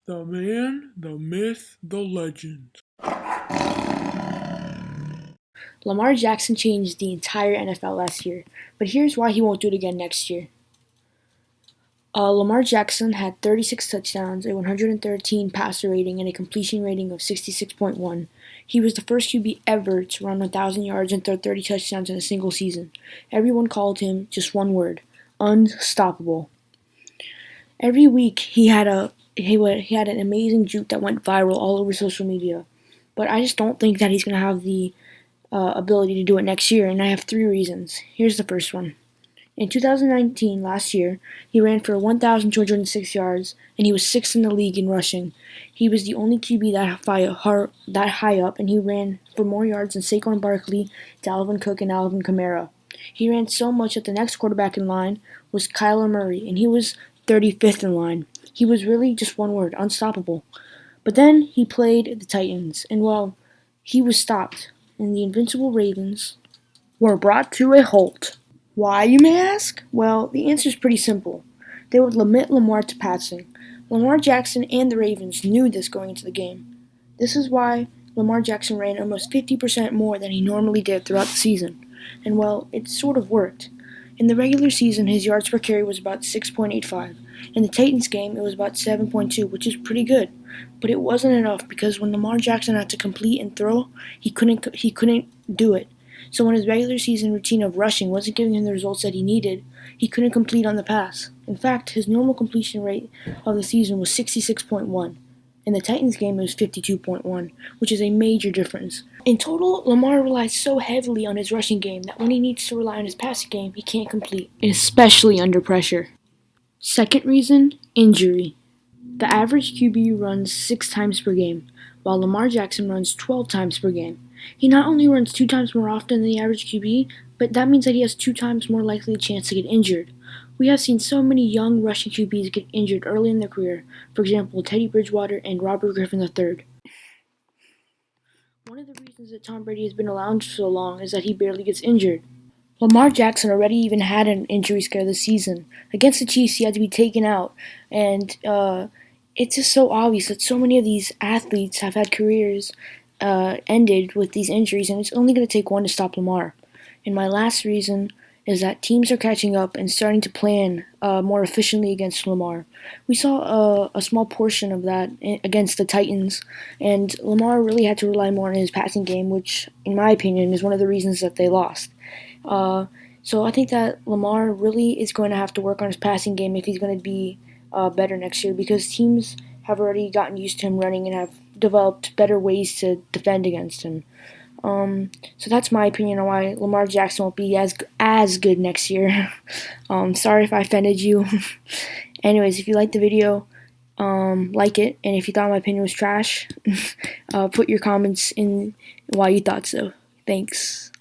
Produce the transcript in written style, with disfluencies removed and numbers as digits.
The man, the myth, the legend. Lamar Jackson changed the entire NFL last year, but here's why he won't do it again next year. Lamar Jackson had 36 touchdowns, a 113 passer rating, and a completion rating of 66.1. He was the first QB ever to run 1,000 yards and throw 30 touchdowns in a single season. Everyone called him just one word: unstoppable. Every week he had an amazing juke that went viral all over social media, but I just don't think that he's going to have the ability to do it next year, and I have three reasons. Here's the first one. In 2019, last year, he ran for 1,206 yards, and he was sixth in the league in rushing. He was the only QB that high up, and he ran for more yards than Saquon Barkley, Dalvin Cook, and Alvin Kamara. He ran so much that the next quarterback in line was Kyler Murray, and he was 35th in line. He was really just one word: unstoppable. But then he played the Titans, and well, he was stopped, and the invincible Ravens were brought to a halt. Why, you may ask? Well, the answer is pretty simple. They would limit Lamar to passing. Lamar Jackson and the Ravens knew this going into the game. This is why Lamar Jackson ran almost 50% more than he normally did throughout the season. And well, it sort of worked. In the regular season, his yards per carry was about 6.85. In the Titans game, it was about 7.2, which is pretty good. But it wasn't enough because when Lamar Jackson had to complete and throw, he couldn't do it. So when his regular season routine of rushing wasn't giving him the results that he needed, he couldn't complete on the pass. In fact, his normal completion rate of the season was 66.1. In the Titans game, it was 52.1, which is a major difference. In total, Lamar relies so heavily on his rushing game that when he needs to rely on his passing game, he can't complete, especially under pressure. Second reason, injury. The average QB runs 6 times per game, while Lamar Jackson runs 12 times per game. He not only runs 2 times more often than the average QB, but that means that he has 2 times more likely a chance to get injured. We have seen so many young rushing QBs get injured early in their career, for example, Teddy Bridgewater and Robert Griffin III. One of the reasons that Tom Brady has been around so long is that he barely gets injured. Lamar Jackson already even had an injury scare this season. Against the Chiefs, he had to be taken out, and it's just so obvious that so many of these athletes have had careers ended with these injuries, and it's only going to take one to stop Lamar. And my last reason is that teams are catching up and starting to plan more efficiently against Lamar. We saw a small portion of that against the Titans, and Lamar really had to rely more on his passing game, which, in my opinion, is one of the reasons that they lost. So I think that Lamar really is going to have to work on his passing game if he's going to be better next year, because teams have already gotten used to him running and have developed better ways to defend against him. So that's my opinion on why Lamar Jackson won't be as good next year. Sorry if I offended you. Anyways, if you liked the video, like it, and if you thought my opinion was trash, put your comments in why you thought so. Thanks.